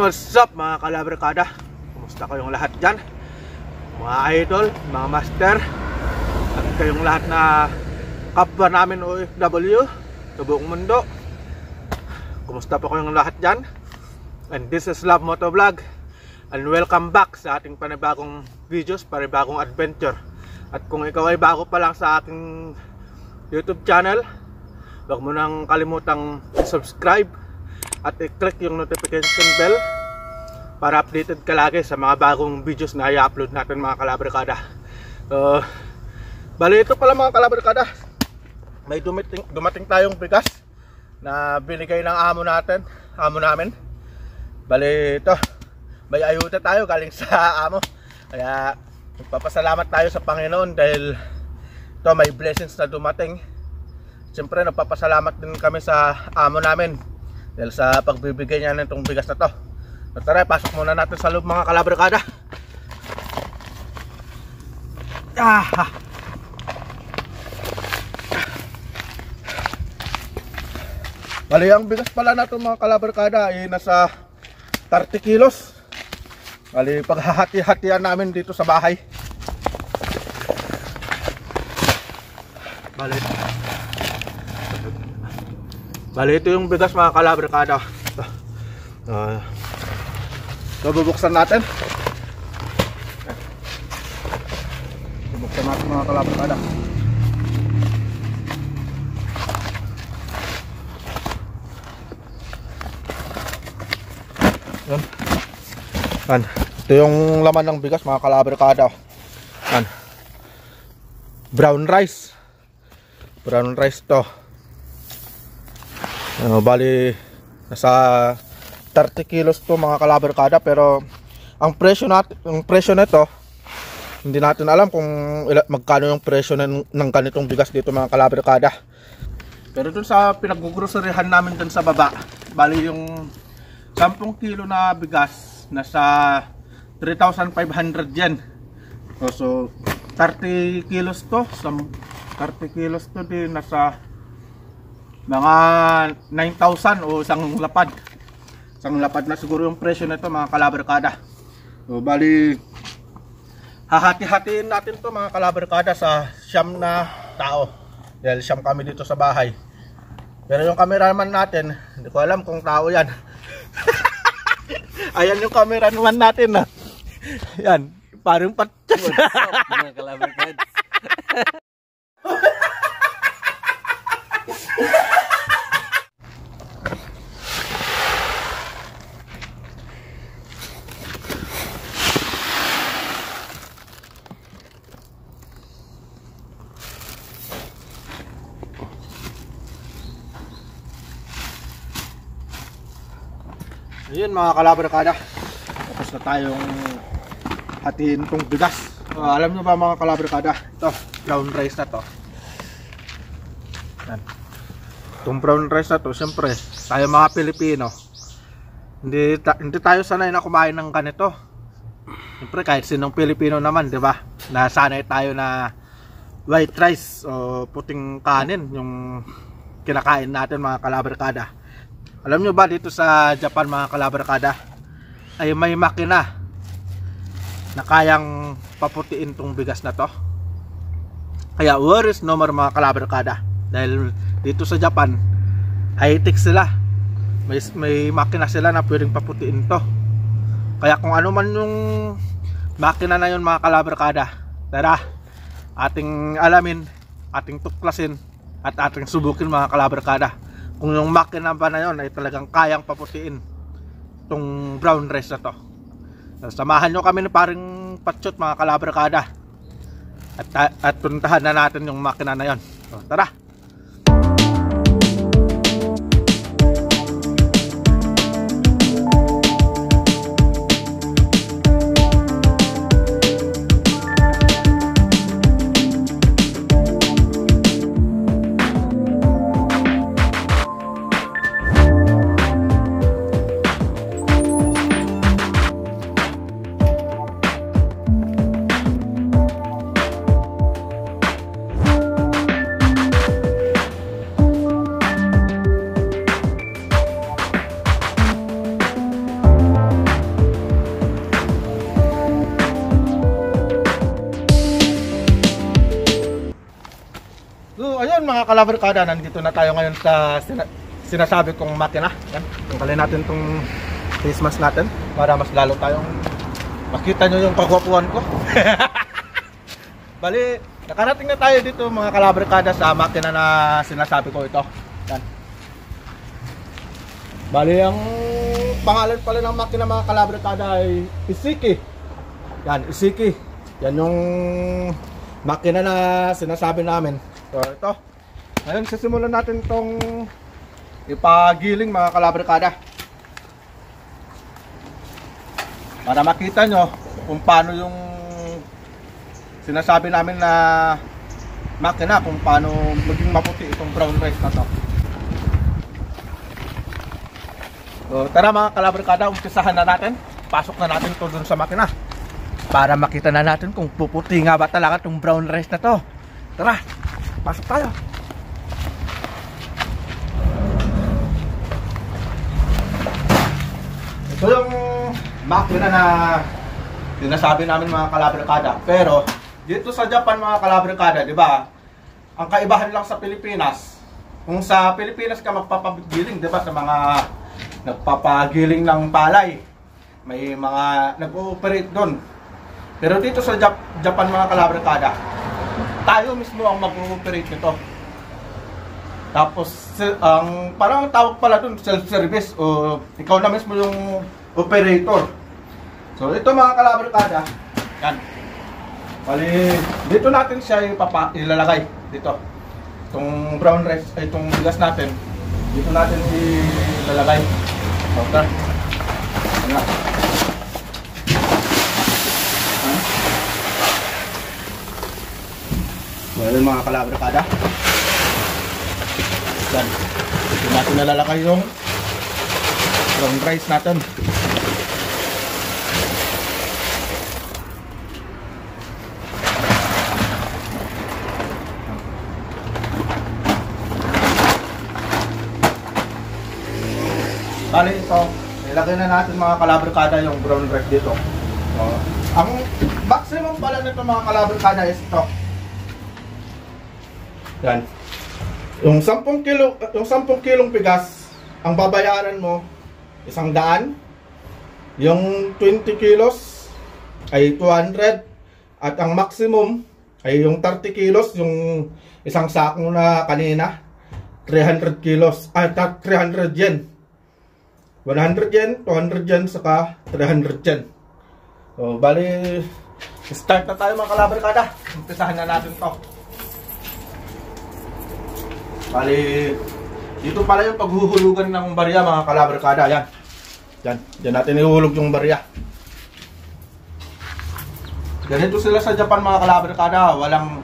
What's up mga kalabarkada? Kumusta kayong lahat dyan? Mga idol, mga master, at kayong lahat na kapwa namin OFW sa buong mundo. Kumusta po kayong lahat dyan? And this is Love Moto Vlog. And welcome back sa ating panibagong videos, panibagong adventure. At kung ikaw ay bago pa lang sa aking YouTube channel, huwag mo nang kalimutang subscribe at i-click yung notification bell para updated ka lagi sa mga bagong videos na i-upload natin mga kalabarkada. Bali ito pala mga kalabarkada, may dumating tayong bigas na binigay ng amo namin. Bali ito, may ayuda tayo galing sa amo. Kaya nagpapasalamat tayo sa Panginoon dahil ito may blessings na dumating. Siyempre nagpapasalamat din kami sa amo namin dahil sa pagbibigay niya nitong bigas na to. So, tara, pasok muna natin sa loob mga kalabarkada. Bali ang bigas pala natin mga kalabarkada ay nasa 30 kilos. Bali paghahati-hatian namin dito sa bahay. Bali ito yung bigas mga kalabarkada. So bubuksan natin. Bubuksan natin mga kalabarkada. Yan. Ito yung laman ng bigas mga kalabarkada. Yan. Brown rice. Brown rice to. Bali nasa 30 kilos to mga kalabarkada, pero ang presyo nito hindi natin alam kung magkano yung presyo ng ganitong bigas dito mga kalabarkada. Pero dun sa pinag-groceryhan namin dun sa baba, bali yung 10 kilo na bigas nasa 3,500 yen. So 30 kilos to, 30 kilos to din nasa mga 9,000 o isang lapad. Isang lapad na siguro yung presyo nito mga kalabarkada. So bali hahati-hatiin natin to mga kalabarkada sa siyam na tao. Dahil siyam kami dito sa bahay. Pero yung cameraman natin, hindi ko alam kung tao yan. Ayan yung cameraman natin na. Yan, parang patyan. Mga kalabarkada. Ayun mga kalabarkada, tapos na tayong hatiin itong bigas. Alam nyo ba mga kalabarkada, ito brown rice na to. Yan. Itong brown rice na to, siyempre tayo mga Pilipino, hindi tayo sanay na kumain ng ganito. Siyempre kahit sinong Pilipino naman, di ba, nasanay tayo na white rice o puting kanin yung kinakain natin mga kalabarkada. Alam nyo ba dito sa Japan mga kalabarkada ay may makina na kayang paputiin tong bigas na to. Kaya where is no more mga kalabarkada, dahil dito sa Japan high-tech sila, may makina sila na pwedeng paputiin to. Kaya kung ano man yung makina na yun mga kalabarkada, tara ating alamin, ating tuklasin at ating subukin mga kalabarkada kung yung makina ba na yun ay talagang kayang paputiin itong brown rice na to. Samahan nyo kami ni paring Patsyot mga kalabarkada at puntahan na natin yung makina na yun. So, tara! ayun mga kalabarkada, nandito na tayo ngayon sa sinasabi kong makina. Yan, tungkalin natin itong face mask natin para mas lalo tayong makita nyo yung kagwapuan ko. Bali, nakarating na tayo dito mga kalabarkada sa makina na sinasabi ko ito. Yan. Bali, ang pangalan pala ng makina mga kalabarkada ay Isiki. Yan, Isiki. Yan yung makina na sinasabi namin. So ito, ngayon sisimulan natin itong ipagiling mga kalabarkada para makita nyo kung paano yung sinasabi namin na makina, kung paano maging maputi itong brown rice na to. So tara mga kalabarkada, umpisahan na natin. Pasok na natin ito dun sa makina para makita na natin kung puputi nga ba talaga itong brown rice na to. Tara, pasok tayo. Ito yung makina na sinasabi namin mga kalabarkada. Pero dito sa Japan mga kalabarkada, di ba? Ang kaibahan lang sa Pilipinas, kung sa Pilipinas ka magpapagiling, di ba, sa mga nagpapagiling ng palay, may mga nag-ooperate doon. Pero dito sa Japan mga kalabarkada, tayo mismo ang mag-ooperate nito. Tapos ang parang tawag pala doon self-service, o ikaw na mismo yung operator. So ito mga kalabarkada, yan. Bali, dito natin siya ilalagay dito. Itong brown rice, ay itong bigas natin, dito natin ilalagay. Okay. Yan. Well, mga kalabarkada, yan, dito natin nalalakay yung brown rice natin. Bali ito, ilagay na natin mga kalabarkada yung brown rice dito. So, ang maximum pala nito mga kalabarkada is ito. Yan. Yung 10 kilong bigas, ang babayaran mo 100. Yung 20 kilos ay 200. At ang maximum ay yung 30 kilos, yung isang sako na kanina, 300 kilos, 300 yen. 100 yen, 200 yen, saka 300 yen. So, bali, start na tayo mga kalabarkada. Umpisahan na natin to. Bali, dito pala yung paghuhulugan ng barya mga kalabarkada. Yan. Diyan natin ihuhulog yung barya. Ganito sila sa Japan mga kalabarkada. Walang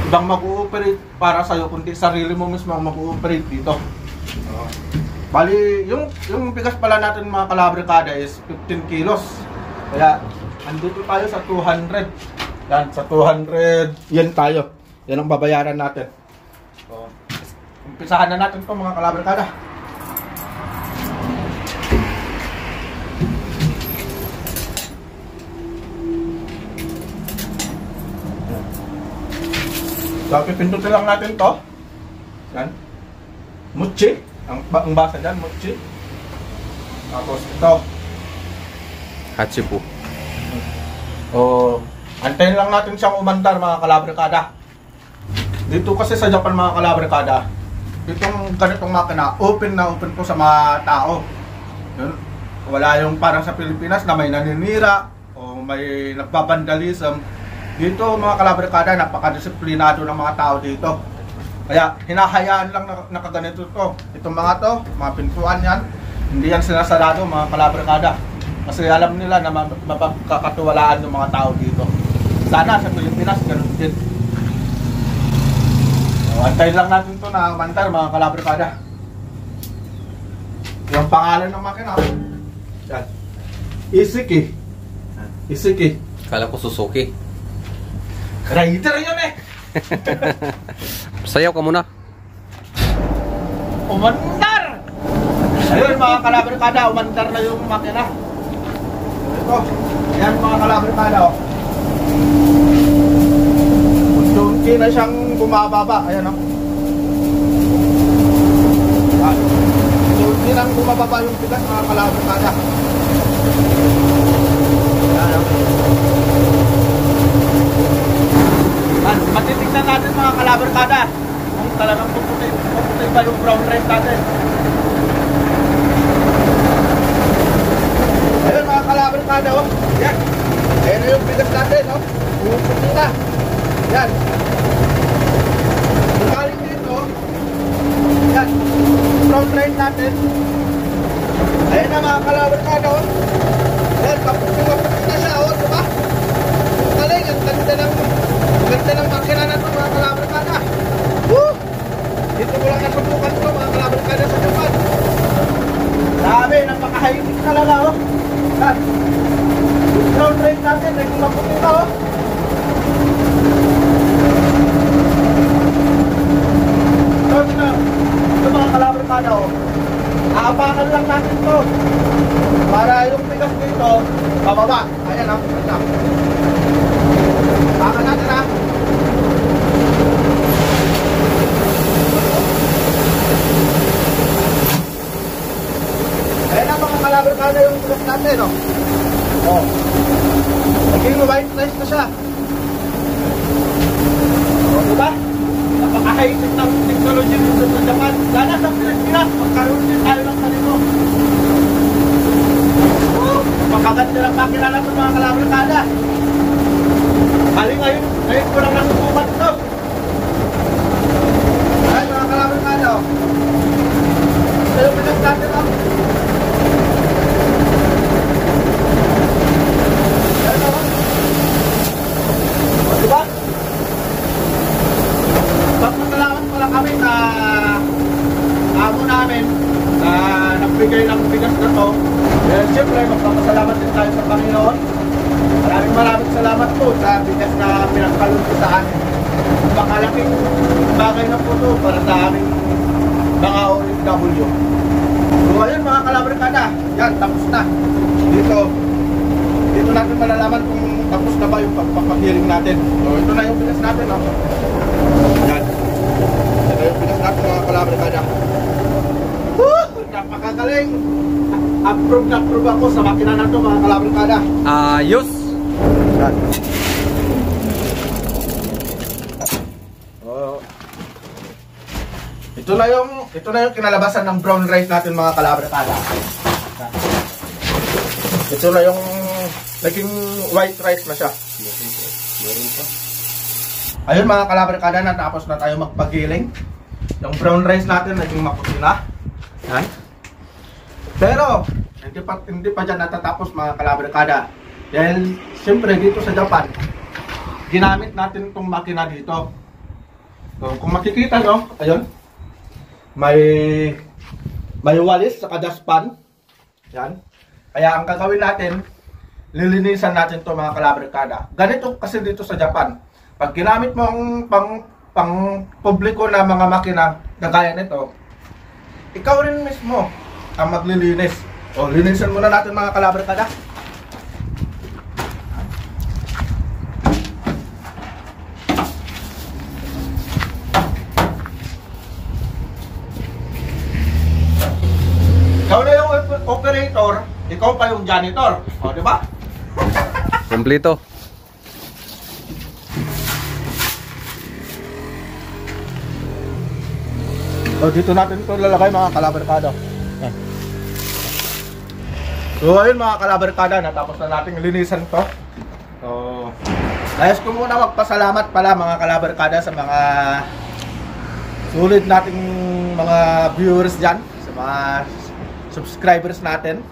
ibang mag-ooperate para sa'yo, kundi sarili mo mismo ang mag-ooperate dito. Bali, yung bigas pala natin mga kalabarkada is 15 kilos. Kaya, andito tayo sa 200. Yan, sa 200 yen tayo. Yan ang babayaran natin. So, umpisahan na natin ito mga kalabarkada. So, pipindutin lang natin ito. Yan. Mochi. Ang basa dyan, mochi. Tapos ito. Hachipu. O, antayin lang natin siyang umandar mga kalabarkada. Dito kasi sa Japan mga kalabarkada, itong ganitong makina, open na open po sa mga tao. Yun. Wala yung parang sa Pilipinas na may naninira o may nagpapandalism. Dito mga kalabarkada, napakadisiplinado ng mga tao dito. Kaya hinahayaan lang na kaganito to. Itong mga to, mga pintuan yan, hindi yan sinasarado mga kalabarkada. Kasi alam nila na mapagkakatuwalaan ng mga tao dito. Sana sa Pilipinas, ganun din. So, antayin lang natin to na mantar mga kalabarkada. Yung pangalan ng makina, yan. Isiki. Isiki. Kala ko Suzuki. Rider yun eh. Sayaw ka muna. Umandar! Ayun mga kalabarkada, umandar na yung makina. Ito, ayan mga kalabarkada. Unti-unti Unti na siyang bumababa. Ayan o. So, unti nang bumababa yung bigas mga kalabarkada. Ayan o. Matitignan natin mga kalabarkada kung talagang puputi ba yung brown rice natin. Ayun mga kalabarkada o. Yan. Ayan na yung bigas natin o. Puputi na. Yan. Galing dito. Yan. Brown rice natin. Ayan na mga kalabarkada o. Yan. Puputi na siya o. Diba? Galing. Ang ganda ng makina na ito mga kalabarkada. Woo! Dito ko lang nasubukan ito mga kalabarkada sa Japan. Dami. Napaka-high-tech talaga o. Yan. Yung brown rice natin. Ay kung maputi na o. Ito mga kalabarkada o. Aapakan lang natin ito para yung bigas dito bababa. Ayan o. Aapakan natin ha. Ayan na mga kalabarkada yung bigas natin o. O. Naging white rice na siya. O diba? Napaka-high-tech ng technology dito sa Japan. Sana sa Pilipinas, magkaroon din tayo ng kanino. Makaganda ng makina na ito mga kalabarkada. Bali ngayon ko lang nasubukan ito. Ay mga kalabarkada. Ito yung bigas natin o. Ayan o. O diba? Magpasalamat pala kami sa amo namin na nagbigay ng bigas na to. Dahil siyempre magpapasalamat din tayo sa Panginoon. Maraming salamat po sa bigas na pinagkalun ko sa amin. Makalaking bagay na po ito para sa aming mga OFW. So ayun mga kalabarkada, yan tapos na. Dito natin malalaman kung tapos na ba yung pagpapagiling natin. So ito na yung bigas natin o. Yan. Ito yung bigas natin mga kalabarkada. Woo! Napakagaling! Approve na approve ako sa makina na ito mga kalabarkada. Ayos! Yan. Oh. Ito na yung kinalabasan ng brown rice natin mga kalabarkada. Ito na yung naging white rice na siya. Ayun mga kalabarkada, natapos na tayo magpagiling. Yung brown rice natin naging maputi na. Yan. Pero hindi pa dyan natatapos mga kalabarkada. Dahil siyempre dito sa Japan, ginamit natin itong makina dito. So, kung makikita nyo, ayun, may walis sa dustpan. Yan. Kaya ang gagawin natin, lilinisan natin ito mga kalabarkada. Ganito kasi dito sa Japan. Pag ginamit mo ang pang publiko na mga makina kagaya nito, ikaw rin mismo ang maglilinis. O, linisan muna natin mga kalabarkada. Ikaw na yung operator, ikaw pa yung janitor. O, di ba? Kompleto. So, dito natin ito lalagay mga kalabarkada. Yan. So, ayun mga kalabarkada, natapos na natin linisan to. So, nais ko muna magpasalamat pala mga kalabarkada sa mga sulit nating mga viewers dyan, sa mga subscribers natin.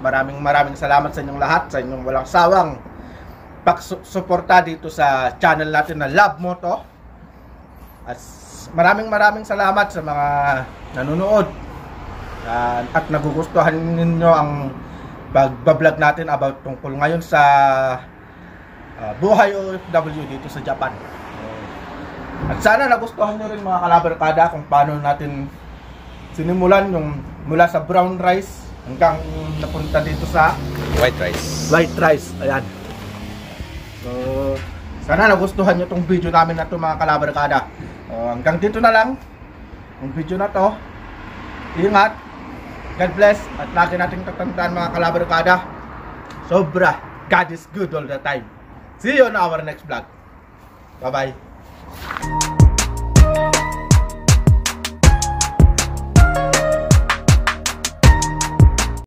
Maraming salamat sa inyong lahat, sa inyong walang sawang pagsuporta dito sa channel natin na Love Mo To. At maraming salamat sa mga nanonood at nagugustuhan ninyo ang pagbablog natin about tungkol ngayon sa buhay OFW dito sa Japan. At sana nagustuhan nyo rin mga kalabarkada kung paano natin sinimulan yung mula sa brown rice hanggang napunta dito sa White rice. white rice. Ayan. So, Sana nagustuhan nyo tong video namin na to mga kalabarkada. Hanggang dito na lang yung video na to. Ingat, God bless, at lagi nating tatandaan mga kalabarkada, sobra, God is good all the time. See you on our next vlog. Bye bye.